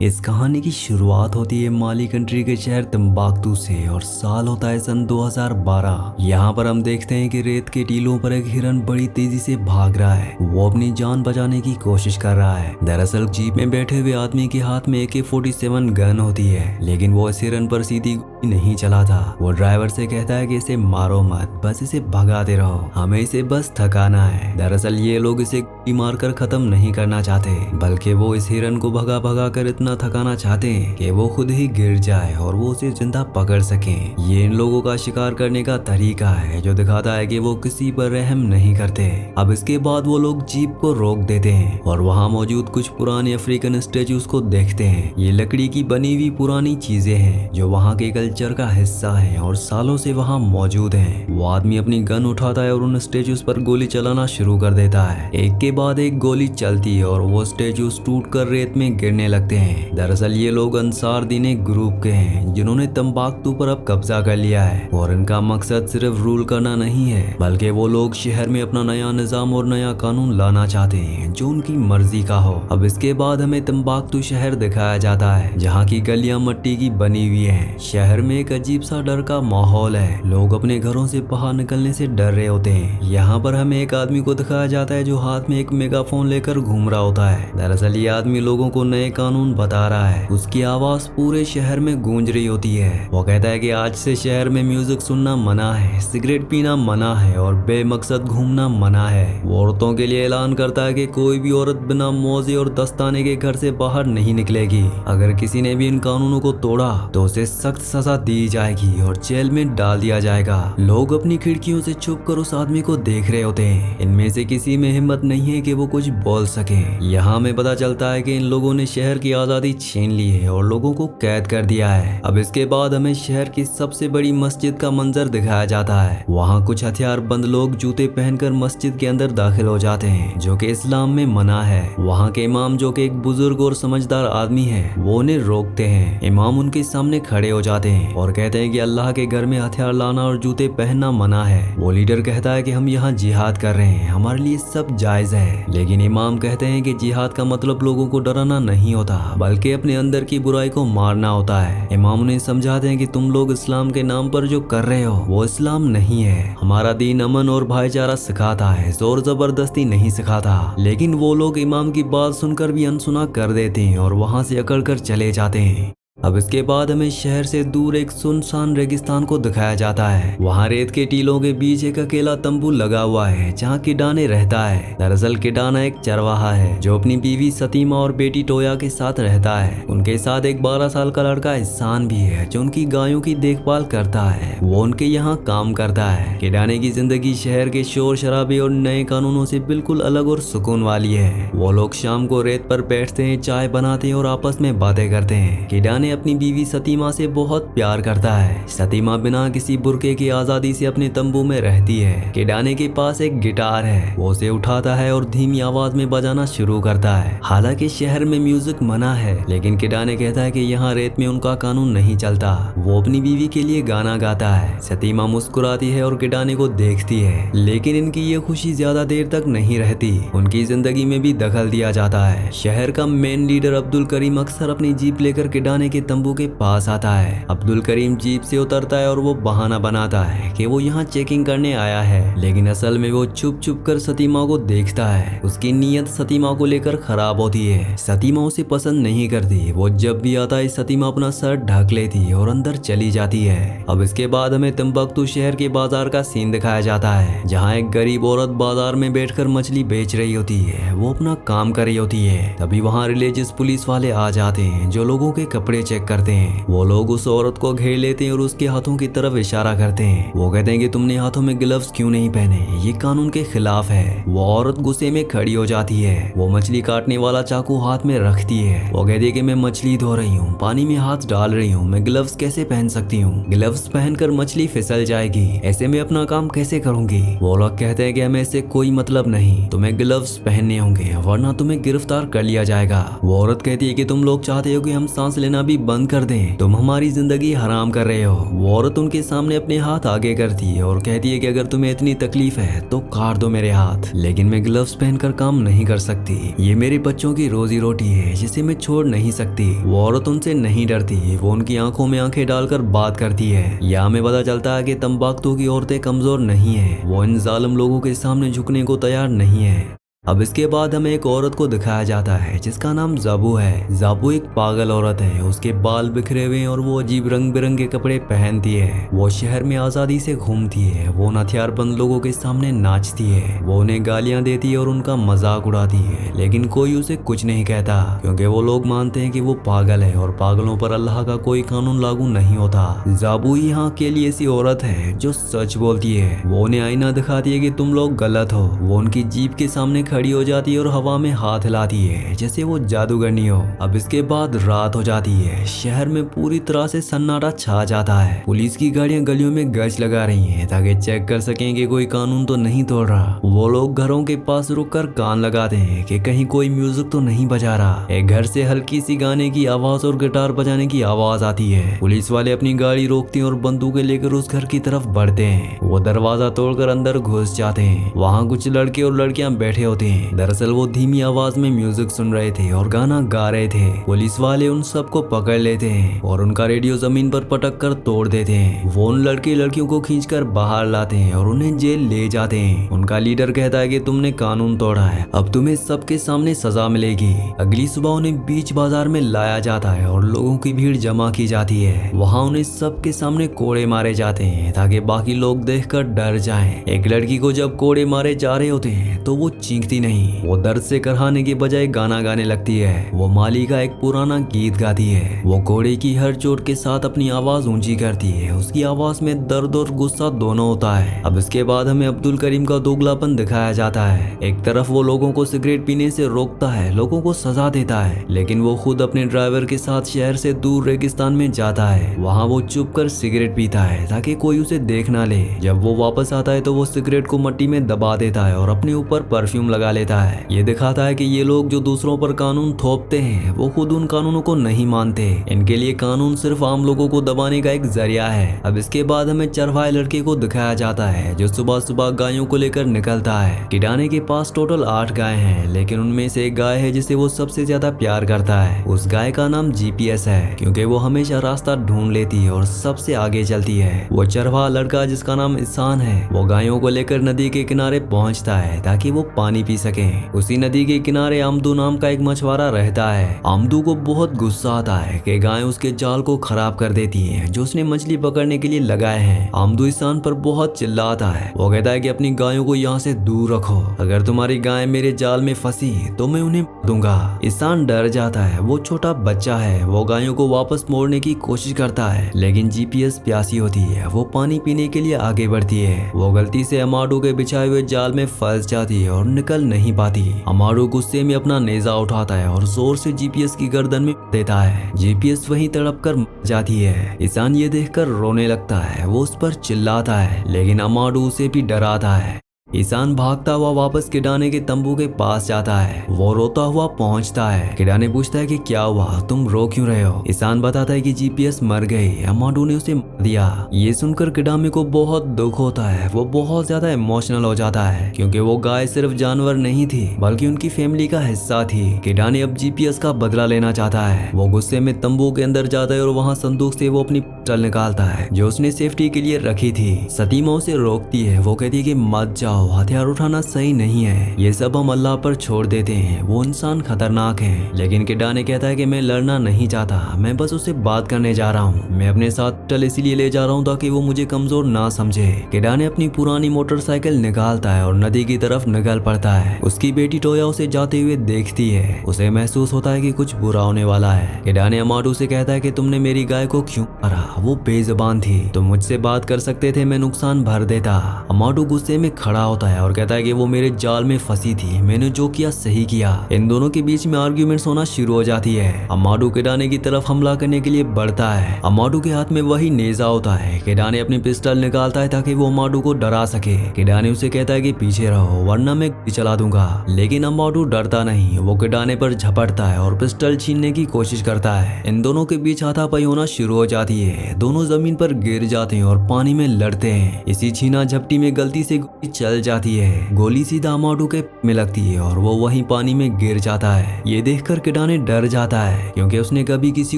इस कहानी की शुरुआत होती है माली कंट्री के शहर तंबाकतू से और साल होता है सन 2012। यहाँ पर हम देखते हैं कि रेत के टीलों पर एक हिरन बड़ी तेजी से भाग रहा है। वो अपनी जान बचाने की कोशिश कर रहा है। दरअसल जीप में बैठे हुए आदमी के हाथ में AK-47 गन होती है, लेकिन वो इस हिरन पर सीधी गोली नहीं चलाता। वो ड्राइवर से कहता है कि इसे मारो मत, बस इसे भगाते रहो, हमें इसे बस थकाना है। दरअसल ये लोग इसे गोली मारकर खत्म नहीं करना चाहते, बल्कि वो इस हिरन को भगा भगा कर इतना थकाना चाहते हैं कि वो खुद ही गिर जाए और वो उसे जिंदा पकड़ सके। ये इन लोगों का शिकार करने का तरीका है जो दिखाता है कि वो किसी पर रहम नहीं करते। अब इसके बाद वो लोग जीप को रोक देते हैं और वहाँ मौजूद कुछ पुराने अफ्रीकन स्टेचूज को देखते हैं। ये लकड़ी की बनी हुई पुरानी चीजें हैं जो वहाँ के कल्चर का हिस्सा है और सालों से वहाँ मौजूद हैं। वो आदमी अपनी गन उठाता है और उन स्टेचूज पर गोली चलाना शुरू कर देता है। एक के बाद एक गोली चलती है और वो स्टेचूज टूट कर रेत में गिरने लगते हैं। दरअसल ये लोग अंसार दीन एक ग्रुप के हैं जिन्होंने तंबाकतू पर अब कब्जा कर लिया है और इनका मकसद सिर्फ रूल करना नहीं है, बल्कि वो लोग शहर में अपना नया निजाम और नया कानून लाना चाहते हैं जो उनकी मर्जी का हो। अब इसके बाद हमें तंबाकतू शहर दिखाया जाता है जहाँ की गलियां मिट्टी की बनी हुई हैं। शहर में एक अजीब सा डर का माहौल है। लोग अपने घरों से बाहर निकलने से डर रहे होते हैं। यहाँ पर हमें एक आदमी को दिखाया जाता है जो हाथ में एक मेगाफोन लेकर घूम रहा होता है। दरअसल ये आदमी लोगों को नए कानून बता रहा है। उसकी आवाज पूरे शहर में गूंज रही होती है। वो कहता है कि आज से शहर में म्यूजिक सुनना मना है, सिगरेट पीना मना है और बेमकसद घूमना मना है। वो औरतों के लिए ऐलान करता है कि कोई भी औरत बिना मौजे और दस्ताने के घर से बाहर नहीं निकलेगी। अगर किसी ने भी इन कानूनों को तोड़ा तो उसे सख्त सजा दी जाएगी और जेल में डाल दिया जाएगा। लोग अपनी खिड़कियों से छुपकर उस आदमी को देख रहे होते हैं। इनमें से किसी में हिम्मत नहीं है कि वो कुछ बोल सके। यहाँ हमें पता चलता है कि इन लोगों ने शहर की आजादी छीन ली है और लोगों को कैद कर दिया है। अब इसके बाद हमें शहर की सबसे बड़ी मस्जिद का मंजर दिखाया जाता है। वहाँ कुछ हथियारबंद लोग जूते पहनकर मस्जिद के अंदर दाखिल हो जाते हैं जो कि इस्लाम में मना है। वहाँ के इमाम जो कि एक बुजुर्ग और समझदार आदमी है वो उन्हें रोकते हैं। इमाम उनके सामने खड़े हो जाते हैं और कहते हैं कि अल्लाह के घर में हथियार लाना और जूते पहनना मना है। वो लीडर कहता है कि हम यहाँ जिहाद कर रहे हैं, हमारे लिए सब जायज है। लेकिन इमाम कहते हैं कि जिहाद का मतलब लोगों को डराना नहीं होता, बल्कि अपने अंदर की बुराई को मारना होता है। इमाम उन्हें समझाते हैं कि तुम लोग इस्लाम के नाम पर जो कर रहे हो वो इस्लाम नहीं है। हमारा दीन अमन और भाईचारा सिखाता है, जोर जबरदस्ती नहीं सिखाता। लेकिन वो लोग इमाम की बात सुनकर भी अनसुना कर देते हैं और वहाँ से अकड़ कर चले जाते हैं। अब इसके बाद हमें शहर से दूर एक सुनसान रेगिस्तान को दिखाया जाता है। वहाँ रेत के टीलों के बीच एक अकेला तंबू लगा हुआ है जहाँ किडाने रहता है। दरअसल किडाना एक चरवाहा है जो अपनी बीवी सतीमा और बेटी टोया के साथ रहता है। उनके साथ एक 12 साल का लड़का एहसान भी है जो उनकी गायों की देखभाल करता है। वो उनके यहाँ काम करता है। किडाने की जिंदगी शहर के शोर शराबे और नए कानूनों से बिल्कुल अलग और सुकून वाली है। वो लोग शाम को रेत पर बैठते हैं, चाय बनाते हैं और आपस में बातें करते हैं। किडाने अपनी बीवी सतीमा से बहुत प्यार करता है। सतीमा बिना किसी बुर्के की आजादी से अपने तंबू में रहती है। किडाने के पास एक गिटार है। वो उसे उठाता है और धीमी आवाज में बजाना शुरू करता है। हालांकि शहर में म्यूजिक मना है, लेकिन किडाने कहता है कि यहाँ रेत में उनका कानून नहीं चलता। वो अपनी बीवी के लिए गाना गाता है। सतीमा मुस्कुराती है और किडाने को देखती है, लेकिन इनकी ये खुशी ज्यादा देर तक नहीं रहती। उनकी जिंदगी में भी दखल दिया जाता है। शहर का मेन लीडर अब्दुल करीम अक्सर अपनी जीप लेकर किडाने के तंबू के पास आता है। अब्दुल करीम जीप से उतरता है और वो बहाना बनाता है कि वो यहाँ चेकिंग करने आया है, लेकिन असल में वो छुप छुप कर सतीमा को देखता है। उसकी नीयत सतीमा को लेकर खराब होती है। सतीमा उसे पसंद नहीं करती। वो जब भी आता है सतीमा अपना सर ढक लेती है और अंदर चली जाती है। अब इसके बाद हमें तंबाकतू शहर के बाजार का सीन दिखाया जाता है जहाँ एक गरीब औरत बाजार में बैठकर मछली बेच रही होती है। वो अपना काम कर रही होती है। तभी वहाँ रिलीजियस पुलिस वाले आ जाते हैं जो लोगों के कपड़े चेक करते हैं। वो लोग उस औरत को घेर लेते हैं और उसके हाथों की तरफ इशारा करते हैं। वो कहते हैं कि तुमने हाथों में ग्लव्स क्यों नहीं पहने, ये कानून के खिलाफ है। वो औरत गुस्से में खड़ी हो जाती है। वो मछली काटने वाला चाकू हाथ में रखती है। वो कहती है कि मैं मछली धो रही हूँ, पानी में हाथ डाल रही हूँ, मैं ग्लव्स कैसे पहन सकती हूँ? ग्लव्स पहनकर मछली फिसल जाएगी, ऐसे में अपना काम कैसे करूंगी? वो लोग कहते हैं कि हमें इससे कोई मतलब नहीं, तुम्हें ग्लव्स पहनने होंगे वरना तुम्हें गिरफ्तार कर लिया जाएगा। वो औरत कहती है कि तुम लोग चाहते हो कि हम सांस लेना भी अभी बंद कर दें, तुम हमारी जिंदगी हराम कर रहे हो। वो औरत उनके सामने अपने हाथ आगे करती है और कहती है कि अगर तुम्हें इतनी तकलीफ है तो काट दो मेरे हाथ, लेकिन मैं ग्लव्स पहनकर काम नहीं कर सकती। ये मेरे बच्चों की रोजी रोटी है जिसे मैं छोड़ नहीं सकती। वो औरत उनसे नहीं डरती, वो उनकी आंखों में आंखें डालकर बात करती है। यहाँ हमें पता चलता है कि तंबाकू की औरतें कमजोर नहीं है, वो इन जालिम लोगों के सामने झुकने को तैयार नहीं है। अब इसके बाद हमें एक औरत को दिखाया जाता है जिसका नाम जाबू है। जाबू एक पागल औरत है, उसके बाल बिखरे हुए हैं और वो अजीब रंग बिरंगे कपड़े पहनती है। वो शहर में आजादी से घूमती है, वो हथियारबंद लोगों के सामने नाचती है, वो उन्हें गालियां देती है और उनका मजाक उड़ाती है, लेकिन कोई उसे कुछ नहीं कहता क्योंकि वो लोग मानते हैं कि वो पागल है और पागलों पर अल्लाह का कोई कानून लागू नहीं होता। जाबू यहाँ के लिए ऐसी औरत है जो सच बोलती है। वो उन्हें आईना दिखाती है कि तुम लोग गलत हो। वो उनकी जीप के सामने खड़ी हो जाती है और हवा में हाथ हिलाती है जैसे वो जादूगरनी हो। अब इसके बाद रात हो जाती है, शहर में पूरी तरह से सन्नाटा छा जाता है। पुलिस की गाड़ियां गलियों में गश्त लगा रही हैं ताकि चेक कर सकें कि कोई कानून तो नहीं तोड़ रहा। वो लोग घरों के पास रुककर कान लगाते हैं कि कहीं कोई म्यूजिक तो नहीं बजा रहा। एक घर से हल्की सी गाने की आवाज और गिटार बजाने की आवाज आती है। पुलिस वाले अपनी गाड़ी रोकते हैं और बंदूकें लेकर उस घर की तरफ बढ़ते हैं। वो दरवाजा तोड़कर अंदर घुस जाते हैं। वहाँ कुछ लड़के और लड़कियां बैठे होते हैं। दरअसल वो धीमी आवाज में म्यूजिक सुन रहे थे और गाना गा रहे थे। पुलिस वाले उन सबको पकड़ लेते हैं और उनका रेडियो जमीन पर पटक कर तोड़ देते हैं। वो उन लड़के लड़कियों को खींचकर बाहर लाते हैं और उन्हें जेल ले जाते हैं। उनका लीडर कहता है कि तुमने कानून तोड़ा है, अब तुम्हें सबके सामने सजा मिलेगी। अगली सुबह उन्हें बीच बाजार में लाया जाता है और लोगों की भीड़ जमा की जाती है। वहाँ उन्हें सबके सामने कोड़े मारे जाते हैं ताकि बाकी लोग देखकर डर जाएं। एक लड़की को जब कोड़े मारे जा रहे होते हैं तो वो चीखती नहीं, वो दर्द से करहाने के बजाय गाना गाने लगती है। वो माली का एक पुराना गीत गाती है। वो कोड़े की हर चोट के साथ अपनी आवाज ऊंची करती है। उसकी आवाज में दर्द और गुस्सा दोनों होता है। अब इसके बाद हमें अब्दुल करीम का दोगलापन दिखाया जाता है। एक तरफ वो लोगों को सिगरेट पीने से रोकता है, लोगों को सजा देता है, लेकिन वो खुद अपने ड्राइवर के साथ शहर से दूर रेगिस्तान में जाता है। वहाँ वो चुप कर सिगरेट पीता है ताकि कोई उसे देख ना ले। जब वो वापस आता है तो वो सिगरेट को मिट्टी में दबा देता है और अपने ऊपर परफ्यूम लगा लेता है। ये दिखाता है कि ये लोग जो दूसरों पर कानून थोपते हैं वो खुद उन कानूनों को नहीं मानते। इनके लिए कानून सिर्फ आम लोगों को दबाने का एक जरिया है। अब इसके बाद हमें चरवाहे लड़के को दिखाया जाता है जो सुबह सुबह गायों को लेकर निकलता है। किडाने के पास टोटल 8 गाय हैं, लेकिन उनमें से एक गाय है जिसे वो सबसे ज्यादा प्यार करता है। उस गाय का नाम जीपीएस है क्योंकि वो हमेशा रास्ता ढूंढ लेती है और सबसे आगे चलती है। वो चरवाहा लड़का जिसका नाम ईसान है, वो गायों को लेकर नदी के किनारे पहुंचता है ताकि वो पानी पी सके। उसी नदी के किनारे आमदू नाम का एक मछुआरा रहता है। आमदू को बहुत गुस्सा आता है कि गाय उसके जाल को खराब कर देती है जो उसने मछली पकड़ने के लिए लगाए हैं। आमदू ईसान पर बहुत चिल्लाता है। वो कहता है कि अपनी गायों को यहाँ से दूर रखो, अगर तुम्हारी गाय मेरे जाल में फंसी तो मैं उन्हें दूंगा। ईसान डर जाता है, वो छोटा बच्चा है। वो गायों को वापस मोड़ने की कोशिश करता है, लेकिन जीपीएस प्यासी होती है। वो पानी पीने के लिए आगे बढ़ती है। वो गलती से अमाडू के बिछाए हुए जाल में फंस जाती है और निकल नहीं पाती। अमाडू गुस्से में अपना नेजा उठाता है और जोर से जीपीएस की गर्दन में देता है। जीपीएस वहीं तड़प कर मर जाती है। ईसान ये देखकर रोने लगता है। वो उस पर चिल्लाता है, लेकिन अमाडू उसे भी डराता है। ईसान भागता हुआ वापस किडाने के तंबू के पास जाता है। वो रोता हुआ पहुंचता है। किडाने पूछता है कि क्या हुआ, तुम रो क्यों रहे हो? ईसान बताता है कि जीपीएस मर गई, अमाडू ने उसे मार दिया। ये सुनकर किडाने को बहुत दुख होता है। वो बहुत ज्यादा इमोशनल हो जाता है क्योंकि वो गाय सिर्फ जानवर नहीं थी बल्कि उनकी फैमिली का हिस्सा थी। किडाने अब जीपीएस का बदला लेना चाहता है। वो गुस्से में तंबू के अंदर जाता है और वहाँ संदूक से वो अपनी पिस्टल निकालता है जो उसने सेफ्टी के लिए रखी थी। सतीमा उसे रोकती है। वो कहती है कि मत जाओ, हथियार उठाना सही नहीं है, ये सब हम अल्लाह पर छोड़ देते हैं, वो इंसान खतरनाक है। लेकिन किडाने कहता है कि मैं लड़ना नहीं चाहता, मैं बस उससे बात करने जा रहा हूँ। मैं अपने साथ पिस्टल इसीलिए ले जा रहा हूँ ताकि वो मुझे कमजोर ना समझे। किडाने अपनी पुरानी मोटरसाइकिल निकालता है और नदी की तरफ निकल पड़ता है। उसकी बेटी टोया उसे जाते हुए देखती है। उसे महसूस होता है कि कुछ बुरा होने वाला है। किडाने अमाडू से कहता है कि तुमने मेरी गाय को क्यों मारा? वो बेजुबान थी, तुम मुझसे बात कर सकते थे, मैं नुकसान भर देता। अमाडू गुस्से में खड़ा होता है और कहता है कि वो मेरे जाल में फंसी थी, मैंने जो किया सही किया। इन दोनों के बीच में आर्ग्यूमेंट्स होना शुरू हो जाती है। अमाडू किडाने की तरफ हमला करने के लिए बढ़ता है। अमाडू के हाथ में वही नेजा होता है। किडाने अपनी पिस्टल निकालता है ताकि वो अमाडू को डरा सके। किडाने उसे कहता है कि पीछे रहो वरना मैं गोली चला दूंगा, लेकिन अमाडू डरता नहीं। वो किडाने पर झपटता है और पिस्टल छीनने की कोशिश करता है। इन दोनों के बीच हाथापाई होना शुरू हो जाती है। दोनों जमीन पर गिर जाते हैं और पानी में लड़ते हैं। इसी छीना झपटी में गलती से गोली चल जाती है। गोली सीधा अमाडू के में लगती है और वो वहीं पानी में गिर जाता है। ये देखकर किडाने डर जाता है क्योंकि उसने कभी किसी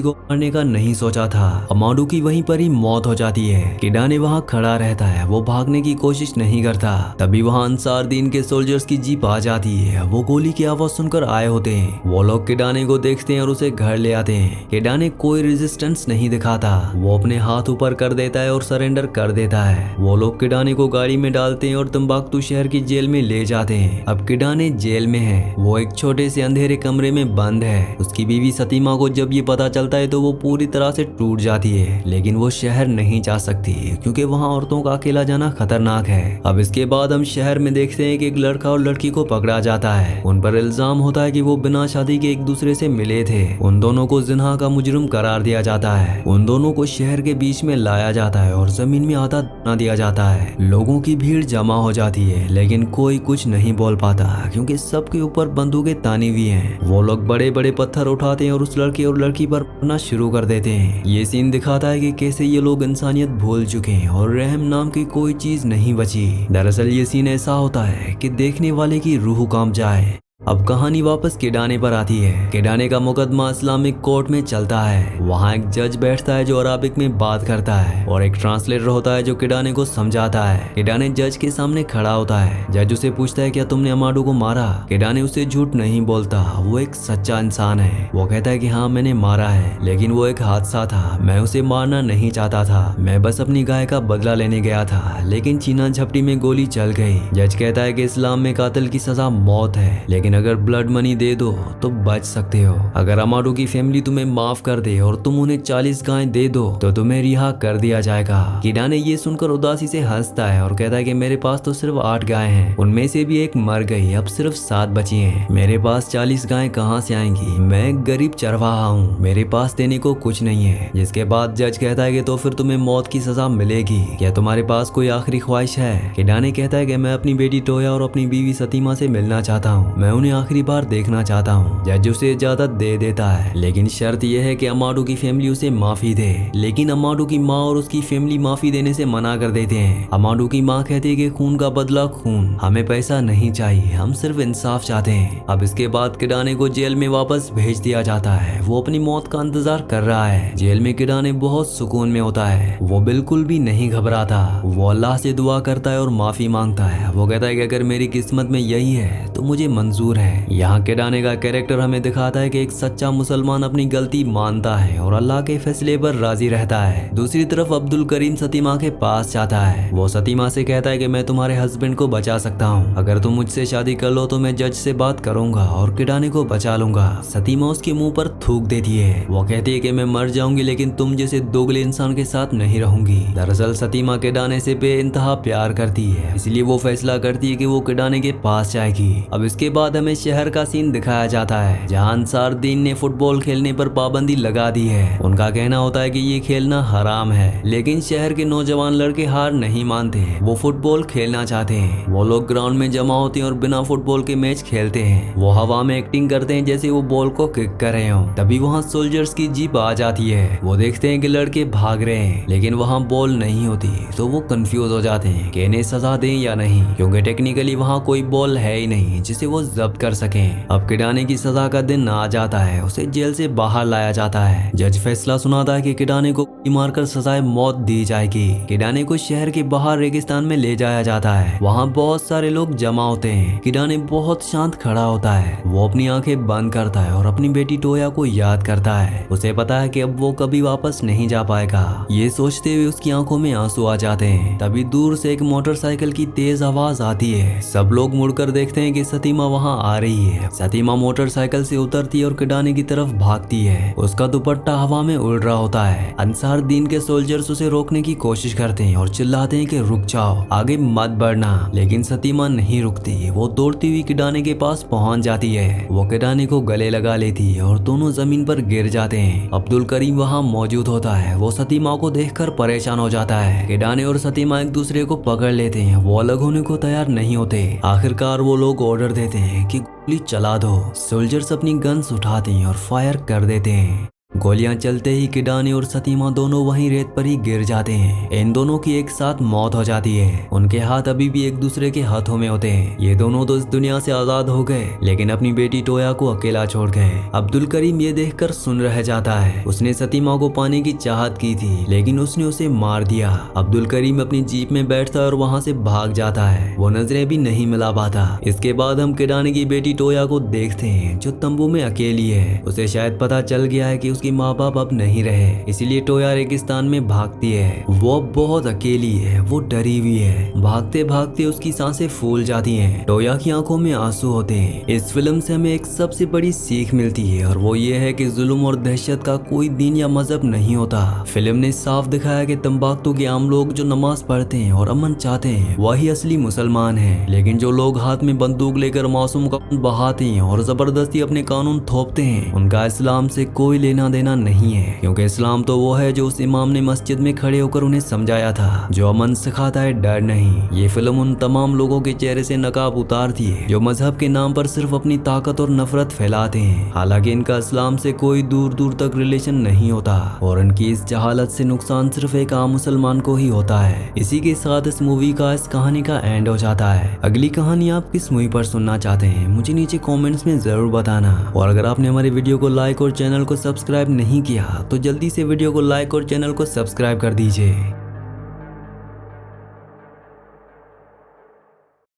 को मारने का नहीं सोचा था। अमाडू की वहीं पर ही मौत हो जाती है। किडाने वहाँ खड़ा रहता है, वो भागने की कोशिश नहीं करता। तभी वहाँ अंसार दीन के सोल्जर्स की जीप आ जाती है। वो गोली की आवाज सुनकर आए होते हैं। वो लोग किडाने को देखते हैं और उसे घर ले आते हैं। किडाने कोई रेजिस्टेंस नहीं दिखाता, वो अपने हाथ ऊपर कर देता है और सरेंडर कर देता है। वो लोग किडाने को गाड़ी में डालते हैं और तंबाकू शहर की जेल में ले जाते हैं। अब किडाने जेल में है। वो एक छोटे से अंधेरे कमरे में बंद है। उसकी बीवी सतीमा को जब ये पता चलता है तो वो पूरी तरह से टूट जाती है, लेकिन वो शहर नहीं जा सकती क्योंकि वहाँ औरतों का अकेला जाना खतरनाक है। अब इसके बाद हम शहर में देखते हैं कि एक लड़का और लड़की को पकड़ा जाता है। उन पर इल्जाम होता है कि वो बिना शादी के एक दूसरे से मिले थे। उन दोनों को जिन्हा का मुजरिम करार दिया जाता है। उन दोनों को शहर के बीच में लाया जाता है और जमीन में आधा दफना दिया जाता है। लोगों की भीड़ जमा हो जाती है, लेकिन कोई कुछ नहीं बोल पाता क्योंकि सबके ऊपर बंदूकें तानी हुई हैं। वो लोग बड़े बड़े पत्थर उठाते हैं और उस लड़के और लड़की पर मारना शुरू कर देते हैं। ये सीन दिखाता है कि कैसे ये लोग इंसानियत भूल चुके हैं और रहम नाम की कोई चीज नहीं बची। दरअसल ये सीन ऐसा होता है कि देखने वाले की रूह कांप जाए। अब कहानी वापस किडाने पर आती है। किडाने का मुकदमा इस्लामिक कोर्ट में चलता है। वहाँ एक जज बैठता है जो अरबिक में बात करता है और एक ट्रांसलेटर होता है जो किडाने को समझाता है। किडाने जज के सामने खड़ा होता है। जज उसे पूछता है क्या तुमने अमाडू को मारा? किडाने उसे झूठ नहीं बोलता, वो एक सच्चा इंसान है। वो कहता है कि हाँ मैंने मारा है, लेकिन वो एक हादसा था, मैं उसे मारना नहीं चाहता था, मैं बस अपनी गाय का बदला लेने गया था, लेकिन छीना झपटी में गोली चल गई। जज कहता है कि इस्लाम में कातिल की सजा मौत है, लेकिन अगर ब्लड मनी दे दो तो बच सकते हो। अगर अमाडू की फैमिली तुम्हें माफ कर दे और तुम उन्हें 40 गायें दे दो तो तुम्हें रिहा कर दिया जाएगा। किडाने ये सुनकर उदासी से हंसता है और कहता है कि मेरे पास तो सिर्फ 8 गायें हैं, उनमें से भी एक मर गई, अब सिर्फ 7 बची हैं। मेरे पास 40 गायें कहाँ से आएंगी? मैं एक गरीब चरवाहा हूँ, मेरे पास देने को कुछ नहीं है। जिसके बाद जज कहता है कि तो फिर तुम्हें मौत की सजा मिलेगी, क्या तुम्हारे पास कोई आखिरी ख्वाहिश है? किडाने कहता है कि मैं अपनी बेटी टोया और अपनी बीवी सतीमा से मिलना चाहता हूँ, मैं उन्हें आखिरी बार देखना चाहता हूँ। जज उसे इजाजत दे देता है, लेकिन शर्त यह है कि अमाडू की फैमिली उसे माफी दे। लेकिन अमाडू की माँ और उसकी फैमिली माफी देने से मना कर देते हैं। अमाडू की माँ कहती है कि खून का बदला खून, हमें पैसा नहीं चाहिए, हम सिर्फ इंसाफ चाहते हैं। अब इसके बाद किडाने को जेल में वापस भेज दिया जाता है। वो अपनी मौत का इंतजार कर रहा है। जेल में किडाने बहुत सुकून में होता है, वो बिल्कुल भी नहीं घबराता। वो अल्लाह से दुआ करता है और माफी मांगता है। वो कहता है कि अगर मेरी किस्मत में यही है तो मुझे मंजूर है। यहाँ किडाने का कैरेक्टर हमें दिखाता है कि एक सच्चा मुसलमान अपनी गलती मानता है और अल्लाह के फैसले पर राजी रहता है। दूसरी तरफ अब्दुल करीम सतीमा के पास जाता है। वो सतीमा से कहता है कि मैं तुम्हारे हस्बैंड को बचा सकता हूँ, अगर तुम मुझसे शादी कर लो तो मैं जज से बात करूंगा और किडाने को बचा लूंगा। सतीमा उसके मुंह पर थूक देती है। वो कहती है कि मैं मर जाऊंगी लेकिन तुम जैसे दोगले इंसान के साथ नहीं रहूंगी। दरअसल सतीमा किडाने से बेइंतहा प्यार करती है, इसलिए वो फैसला करती है कि वो किडाने के पास जाएगी। अब इसके बाद हमें शहर का सीन दिखाया जाता है जहां अंसार दीन ने फुटबॉल खेलने पर पाबंदी लगा दी है। उनका कहना होता है कि ये खेलना हराम है, लेकिन शहर के नौजवान लड़के हार नहीं मानते, वो फुटबॉल खेलना चाहते हैं। वो लोग ग्राउंड में जमा होते हैं और बिना फुटबॉल के मैच खेलते हैं। वो हवा में एक्टिंग करते हैं जैसे वो बॉल को किक कर रहे हो। तभी वहाँ सोल्जर्स की जीप आ जाती है। वो देखते हैं कि लड़के भाग रहे हैं, लेकिन वहाँ बॉल नहीं होती, तो वो कंफ्यूज हो जाते हैं कि इन्हें सजा दें या नहीं, क्योंकि टेक्निकली वहाँ कोई बॉल है ही नहीं जिसे वो जब्त कर सके। अब किडाने की सजा का दिन आ जाता है, उसे जेल से बाहर लाया जाता है। जज फैसला सुनाता है कि किडाने को मारकर सजाए मौत दी जाएगी। किडाने को शहर के बाहर रेगिस्तान में ले जाया जाता है। वहाँ बहुत सारे लोग जमा होते हैं। किडाने बहुत शांत खड़ा होता है। वो अपनी आंखें बंद करता है और अपनी बेटी टोया को याद करता है। उसे पता है कि अब वो कभी वापस नहीं जा पाएगा। ये सोचते हुए उसकी आंखों में आंसू आ जाते हैं। तभी दूर से एक मोटरसाइकिल की तेज आवाज आती है। सब लोग मुड़कर देखते हैं कि सतीमा वहाँ आ रही है। सतीमा मोटरसाइकिल से उतरती है और किडाने की तरफ भागती है। उसका दुपट्टा हवा में उड़ रहा होता है। अंसार हर दिन के सोल्जर्स उसे रोकने की कोशिश करते हैं और चिल्लाते हैं कि रुक जाओ, आगे मत बढ़ना। लेकिन सतीमा नहीं रुकती। वो दौड़ती हुई किडाने के पास पहुंच जाती है। वो किडाने को गले लगा लेती है और दोनों जमीन पर गिर जाते हैं। अब्दुल करीम वहाँ मौजूद होता है। वो सतीमा को देखकर परेशान हो जाता है। किडाने और सतीमा एक दूसरे को पकड़ लेते हैं। वो अलग होने को तैयार नहीं होते। आखिरकार वो लोग ऑर्डर देते हैं कि गोली चला दो। सोल्जर्स अपनी गन्स उठाते हैं और फायर कर देते हैं। गोलियां चलते ही किडाने और सतीमा दोनों वहीं रेत पर ही गिर जाते हैं। इन दोनों की एक साथ मौत हो जाती है। उनके हाथ अभी भी एक दूसरे के हाथों में होते हैं। ये दोनों तो इस दुनिया से आजाद हो गए, लेकिन अपनी बेटी टोया को अकेला छोड़ गए। अब्दुल करीम ये देखकर सुन रह जाता है। उसने सतीमा को पाने की चाहत की थी, लेकिन उसने उसे मार दिया। अब्दुल करीम अपनी जीप में बैठता है और वहाँ से भाग जाता है। वो नजरें भी नहीं मिला पाता। इसके बाद हम किडाने की बेटी टोया को देखते हैं, जो तंबू में अकेली है। उसे शायद पता चल गया है कि उसकी माँ बाप अब नहीं रहे, इसीलिए टोया रेगिस्तान में भागती है। वो अब बहुत अकेली है। वो डरी हुई है। भागते भागते उसकी सांसें फूल जाती हैं। टोया की आंखों में आंसू होते हैं। इस फिल्म से हमें एक सबसे बड़ी सीख मिलती है, और वो ये है कि जुल्म और दहशत का कोई दिन या मजहब नहीं होता। फिल्म ने साफ दिखाया कि तंबाकू के आम लोग जो नमाज पढ़ते हैं और अमन चाहते हैं, वही असली मुसलमान हैं। लेकिन जो लोग हाथ में बंदूक लेकर मासूम का खून बहाते हैं और जबरदस्ती अपने कानून थोपते हैं, उनका इस्लाम से कोई लेना देना नहीं है। क्योंकि इस्लाम तो वो है जो उस इमाम ने मस्जिद में खड़े होकर उन्हें समझाया था, जो अमन सिखाता है, डर नहीं। ये फिल्म उन तमाम लोगों के चेहरे से नकाब उतारती है जो मजहब के नाम पर सिर्फ अपनी ताकत और नफरत फैलाते हैं। हालांकि इनका इस्लाम से कोई दूर दूर तक रिलेशन नहीं होता, और इनकी इस जहालत से नुकसान सिर्फ एक आम मुसलमान को ही होता है। इसी के साथ इस मूवी का, इस कहानी का एंड हो जाता है। अगली कहानी आप किस मूवी पर सुनना चाहते हैं, मुझे नीचे कमेंट्स में जरूर बताना। और अगर आपने हमारे वीडियो को लाइक और चैनल को सब्सक्राइब नहीं किया तो जल्दी से वीडियो को लाइक और चैनल को सब्सक्राइब कर दीजिए।